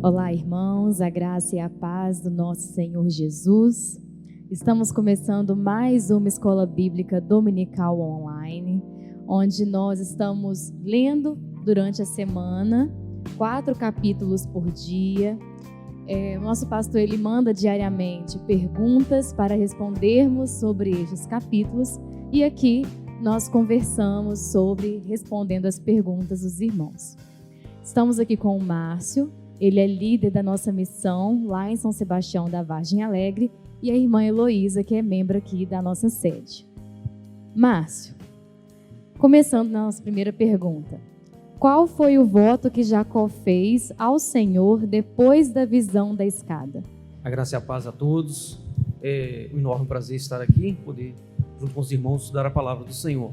Olá, irmãos, a graça e a paz do nosso Senhor Jesus. Estamos começando mais uma escola bíblica dominical online, onde nós estamos lendo durante a semana 4 capítulos por dia. O nosso pastor ele manda diariamente perguntas para respondermos sobre estes capítulos e aqui nós conversamos sobre respondendo as perguntas dos irmãos. Estamos aqui com o Márcio. Ele é líder da nossa missão lá em São Sebastião da Vargem Alegre e a irmã Heloísa, que é membro aqui da nossa sede. Márcio, começando na nossa primeira pergunta. Qual foi o voto que Jacó fez ao Senhor depois da visão da escada? A graça e a paz a todos. É um enorme prazer estar aqui, poder, junto com os irmãos, estudar a palavra do Senhor.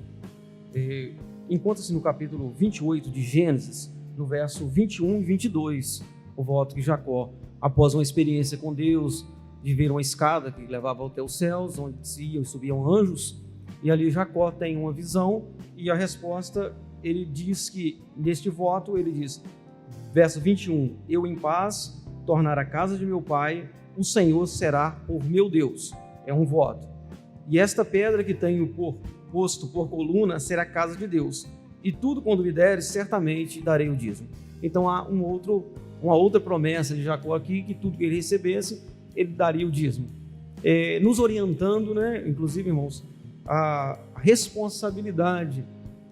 Encontra-se no capítulo 28 de Gênesis, no verso 21 e 22, o voto que Jacó, após uma experiência com Deus, de ver uma escada que levava até os céus, onde iam e subiam anjos, e ali Jacó tem uma visão, e a resposta, ele diz que, neste voto, ele diz, verso 21, eu em paz tornar a casa de meu pai, o Senhor será por meu Deus. É um voto. E esta pedra que tenho posto por coluna será a casa de Deus. E tudo quando me deres, certamente darei o dízimo. Então há uma outra promessa de Jacó aqui, que tudo que ele recebesse, ele daria o dízimo. Nos orientando, inclusive, irmãos, a responsabilidade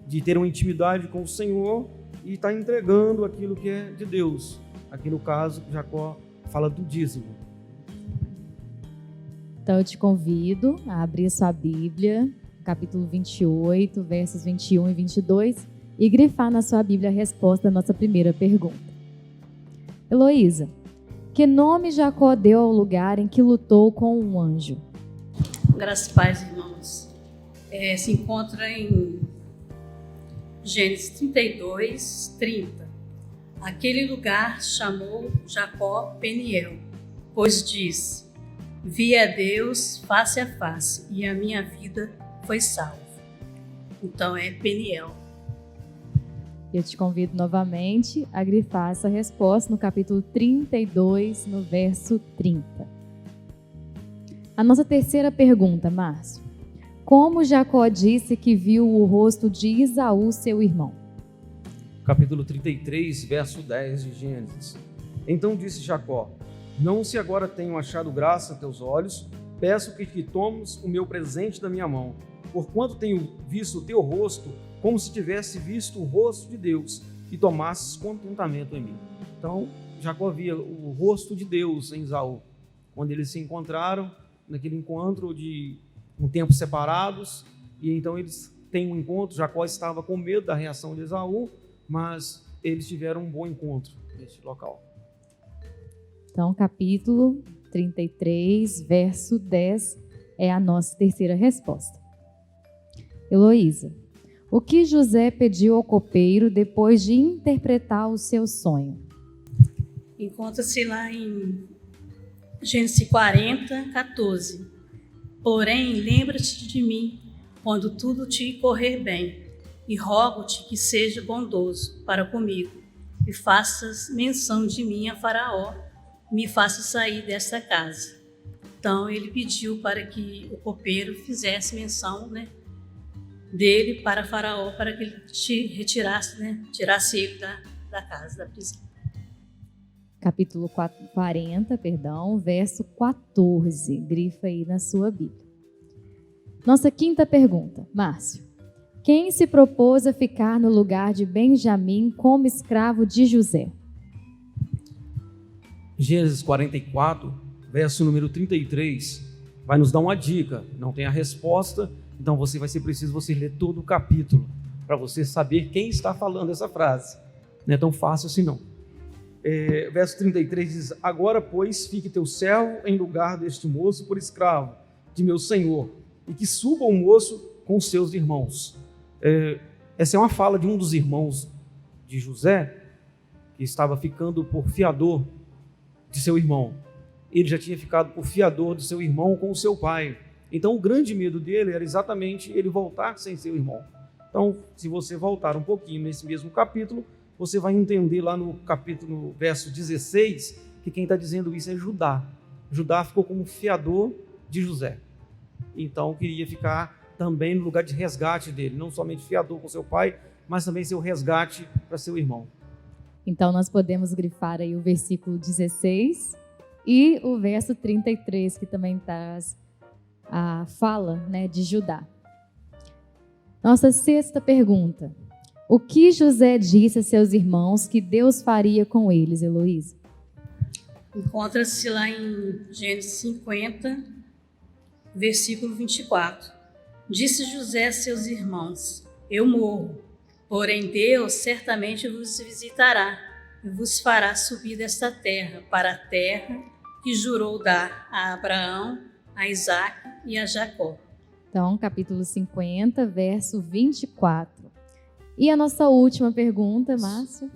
de ter uma intimidade com o Senhor e estar entregando aquilo que é de Deus. Aqui no caso, Jacó fala do dízimo. Então eu te convido a abrir sua Bíblia, capítulo 28, versos 21 e 22, e grifar na sua Bíblia a resposta da nossa primeira pergunta. Heloísa, que nome Jacó deu ao lugar em que lutou com um anjo? Graças e paz, irmãos. Se encontra em Gênesis 32, 30. Aquele lugar chamou Jacó Peniel, pois diz, vi a Deus face a face, e a minha vida foi salvo. Então é Peniel. Eu te convido novamente a grifar essa resposta no capítulo 32, no verso 30. A nossa terceira pergunta, Márcio. Como Jacó disse que viu o rosto de Esaú, seu irmão? Capítulo 33, verso 10 de Gênesis. Então disse Jacó, não se agora tenho achado graça a teus olhos, peço que tomes o meu presente da minha mão, porquanto tenho visto o teu rosto, como se tivesse visto o rosto de Deus, e tomasses contentamento em mim. Então, Jacó via o rosto de Deus em Esaú, onde eles se encontraram, naquele encontro de um tempo separados, e então eles têm um encontro. Jacó estava com medo da reação de Esaú, mas eles tiveram um bom encontro neste local. Então, capítulo 33, verso 10, é a nossa terceira resposta. Heloísa, o que José pediu ao copeiro depois de interpretar o seu sonho? Encontra-se lá em Gênesis 40, 14. Porém, lembra-te de mim quando tudo te correr bem, e rogo-te que seja bondoso para comigo, e faças menção de mim a Faraó, me faça sair desta casa. Então, ele pediu para que o copeiro fizesse menção, dele para Faraó, para que ele te retirasse, tirasse ele da casa, da prisão. Capítulo 40, verso 14. Grifa aí na sua Bíblia. Nossa quinta pergunta, Márcio. Quem se propôs a ficar no lugar de Benjamim como escravo de José? Gênesis 44, verso número 33, vai nos dar uma dica. Não tem a resposta, então vai ser preciso você ler todo o capítulo para você saber quem está falando essa frase. Não é tão fácil assim não. Verso 33 diz, agora, pois, fique teu servo em lugar deste moço por escravo de meu senhor, e que suba o moço com seus irmãos. Essa é uma fala de um dos irmãos de José, que estava ficando por fiador de seu irmão. Ele já tinha ficado por fiador do seu irmão com o seu pai. Então o grande medo dele era exatamente ele voltar sem seu irmão. Então, se você voltar um pouquinho nesse mesmo capítulo, você vai entender lá no capítulo, no verso 16, que quem está dizendo isso é Judá. Judá ficou como fiador de José. Então, queria ficar também no lugar de resgate dele, não somente fiador com seu pai, mas também seu resgate para seu irmão. Então, nós podemos grifar aí o versículo 16 e o verso 33, que também traz a fala, né, de Judá. Nossa sexta pergunta. O que José disse a seus irmãos que Deus faria com eles, Heloísa? Encontra-se lá em Gênesis 50, versículo 24. Disse José a seus irmãos: eu morro, porém Deus certamente vos visitará e vos fará subir desta terra para a terra que jurou dar a Abraão, a Isaque e a Jacó. Então, capítulo 50, verso 24. E a nossa última pergunta, Márcio?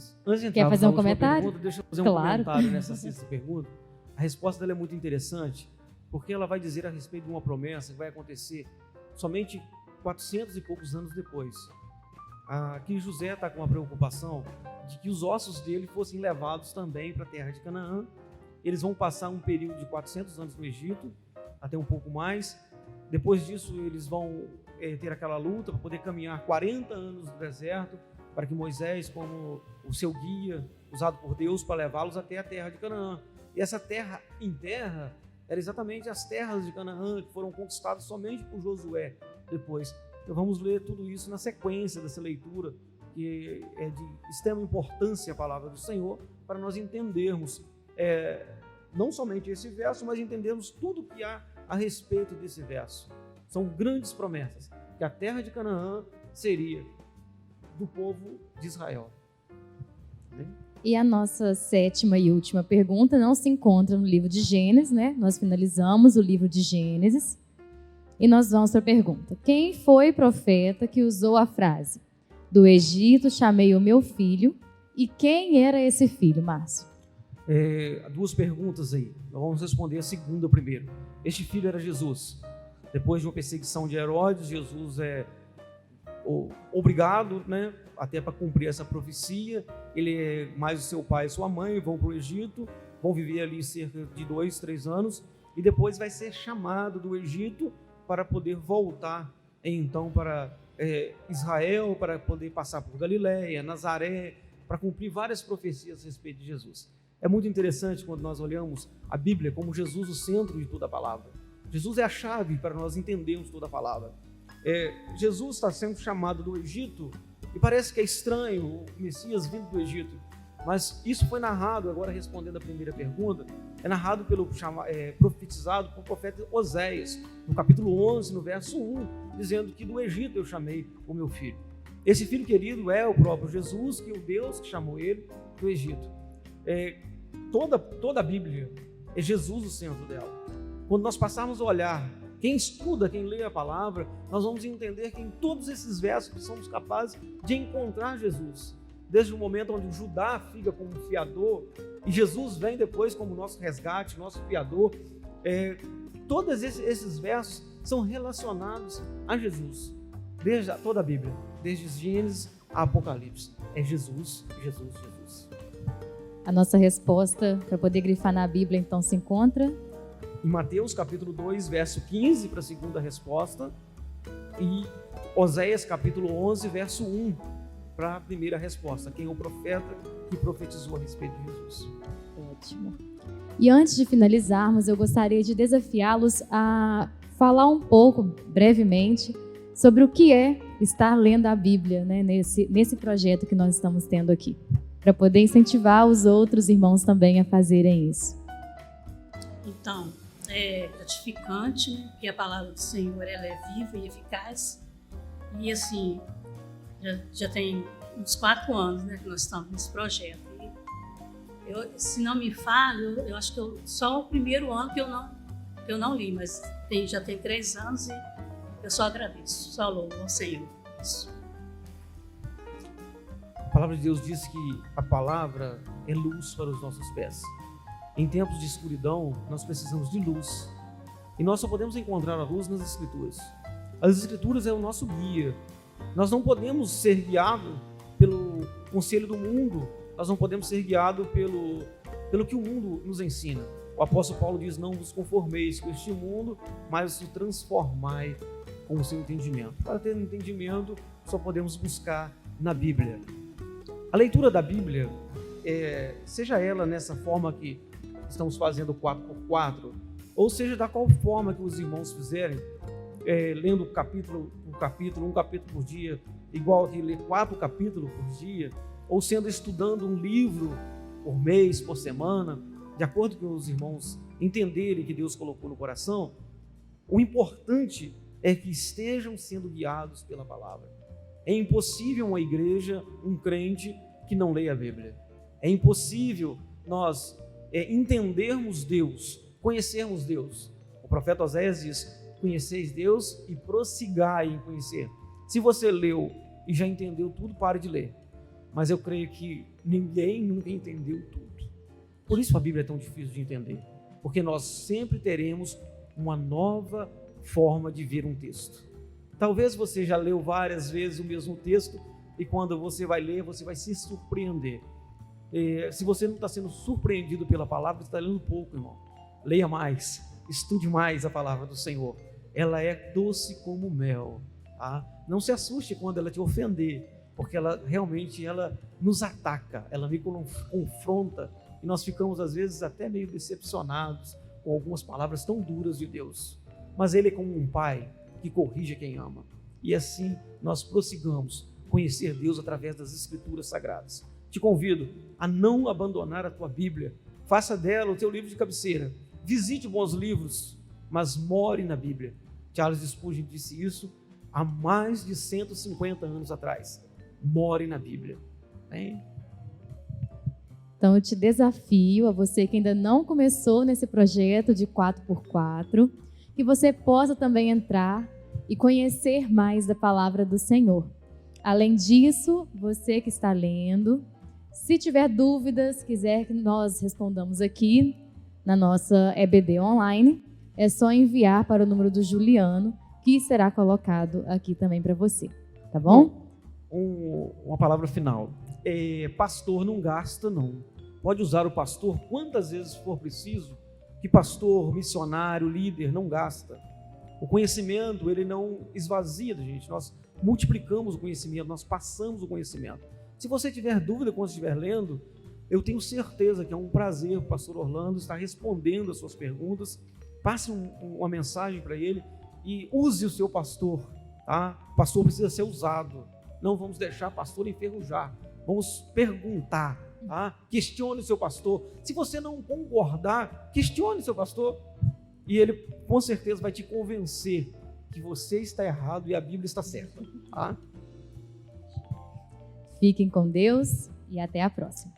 Quer fazer um comentário? Deixa eu fazer um comentário nessa sexta pergunta. A resposta dela é muito interessante, porque ela vai dizer a respeito de uma promessa que vai acontecer somente 400 e poucos anos depois. Aqui José está com uma preocupação de que os ossos dele fossem levados também para a terra de Canaã. Eles vão passar um período de 400 anos no Egito, até um pouco mais. Depois disso, eles vão ter aquela luta para poder caminhar 40 anos no deserto, para que Moisés, como o seu guia, usado por Deus para levá-los até a terra de Canaã. E essa terra em terra era exatamente as terras de Canaã que foram conquistadas somente por Josué depois. Então vamos ler tudo isso na sequência dessa leitura, que é de extrema importância a palavra do Senhor, para nós entendermos não somente esse verso, mas entendermos tudo que há a respeito desse verso. São grandes promessas, que a terra de Canaã seria do povo de Israel. E a nossa sétima e última pergunta não se encontra no livro de Gênesis, né? Nós finalizamos o livro de Gênesis e nós vamos para a pergunta. Quem foi o profeta que usou a frase: do Egito chamei o meu filho? E quem era esse filho, Márcio? Duas perguntas aí. Nós vamos responder a segunda primeiro. Este filho era Jesus. Depois de uma perseguição de Herodes, Jesus é obrigado, né, até para cumprir essa profecia. Ele, mais o seu pai e sua mãe, vão para o Egito, vão viver ali cerca de 2, 3 anos, e depois vai ser chamado do Egito para poder voltar, então, para Israel, para poder passar por Galiléia, Nazaré, para cumprir várias profecias a respeito de Jesus. É muito interessante quando nós olhamos a Bíblia como Jesus o centro de toda a palavra. Jesus é a chave para nós entendermos toda a palavra. Jesus está sendo chamado do Egito, e parece que é estranho o Messias vindo do Egito, mas isso foi narrado, agora respondendo a primeira pergunta, é narrado profetizado pelo profeta Oséias, no capítulo 11, no verso 1, dizendo que do Egito eu chamei o meu filho. Esse filho querido é o próprio Jesus, que é o Deus que chamou ele do Egito. Toda a Bíblia é Jesus o centro dela. Quando nós passarmos a olhar, quem estuda, quem lê a palavra, nós vamos entender que em todos esses versos somos capazes de encontrar Jesus. Desde o momento onde o Judá fica como fiador e Jesus vem depois como nosso resgate, nosso fiador. Todos esses versos são relacionados a Jesus. Desde toda a Bíblia, desde Gênesis a Apocalipse. É Jesus, Jesus, Jesus. A nossa resposta para poder grifar na Bíblia, então, se encontra em Mateus capítulo 2, verso 15, para a segunda resposta, e Oséias capítulo 11, verso 1, para a primeira resposta. Quem é o profeta que profetizou a respeito de Jesus? Ótimo. E antes de finalizarmos, eu gostaria de desafiá-los a falar um pouco, brevemente, sobre o que é estar lendo a Bíblia, né, nesse projeto que nós estamos tendo aqui, para poder incentivar os outros irmãos também a fazerem isso. Então, é gratificante, né? Porque a palavra do Senhor ela é viva e eficaz. E assim, já tem uns 4 anos, né, que nós estamos nesse projeto. E se não me falho, eu acho que só o primeiro ano que eu não li, mas já tem 3 anos e eu só agradeço, só louvo ao Senhor. Isso. A palavra de Deus diz que a palavra é luz para os nossos pés. Em tempos de escuridão, nós precisamos de luz. E nós só podemos encontrar a luz nas Escrituras. As Escrituras é o nosso guia. Nós não podemos ser guiados conselho do mundo, nós não podemos ser guiados pelo que o mundo nos ensina. O apóstolo Paulo diz: não vos conformeis com este mundo, mas o transformai com o seu entendimento. Para ter um entendimento, só podemos buscar na Bíblia. A leitura da Bíblia, seja ela nessa forma que estamos fazendo 4x4, ou seja da qual forma que os irmãos fizerem, lendo capítulo por capítulo, um capítulo por dia, igual que ler 4 capítulos por dia, ou sendo estudando um livro por mês, por semana, de acordo com os irmãos entenderem que Deus colocou no coração, o importante é que estejam sendo guiados pela palavra. É impossível uma igreja, um crente que não leia a Bíblia. É impossível nós entendermos Deus, conhecermos Deus. O profeta Oséias diz: conheceis Deus e prossigai em conhecer. Se você leu e já entendeu tudo, pare de ler. Mas eu creio que ninguém nunca entendeu tudo. Por isso a Bíblia é tão difícil de entender, porque nós sempre teremos uma nova forma de ver um texto. Talvez você já leu várias vezes o mesmo texto e quando você vai ler, você vai se surpreender. Se você não está sendo surpreendido pela palavra, você está lendo pouco, irmão. Leia mais, estude mais a palavra do Senhor. Ela é doce como mel. Tá? Não se assuste quando ela te ofender, porque ela realmente nos ataca, ela me confronta e nós ficamos às vezes até meio decepcionados com algumas palavras tão duras de Deus. Mas Ele é como um pai que corrige quem ama. E assim nós prossigamos conhecer Deus através das Escrituras Sagradas. Te convido a não abandonar a tua Bíblia. Faça dela o teu livro de cabeceira. Visite bons livros, mas more na Bíblia. Charles Spurgeon disse isso há mais de 150 anos atrás. More na Bíblia. Hein? Então eu te desafio, a você que ainda não começou nesse projeto de 4x4, que você possa também entrar e conhecer mais da palavra do Senhor. Além disso, você que está lendo, se tiver dúvidas, quiser que nós respondamos aqui na nossa EBD online, é só enviar para o número do Juliano, que será colocado aqui também para você, tá bom? Uma palavra final. Pastor não gasta, não. Pode usar o pastor quantas vezes for preciso, que pastor, missionário, líder não gasta. O conhecimento, ele não esvazia da gente. Nós multiplicamos o conhecimento, nós passamos o conhecimento. Se você tiver dúvida quando estiver lendo, eu tenho certeza que é um prazer o pastor Orlando estar respondendo as suas perguntas. Passe uma mensagem para ele e use o seu pastor. Tá? O pastor precisa ser usado. Não vamos deixar o pastor enferrujar. Vamos perguntar. Tá? Questione o seu pastor. Se você não concordar, questione o seu pastor. E ele com certeza vai te convencer que você está errado e a Bíblia está certa. Tá? Fiquem com Deus e até a próxima.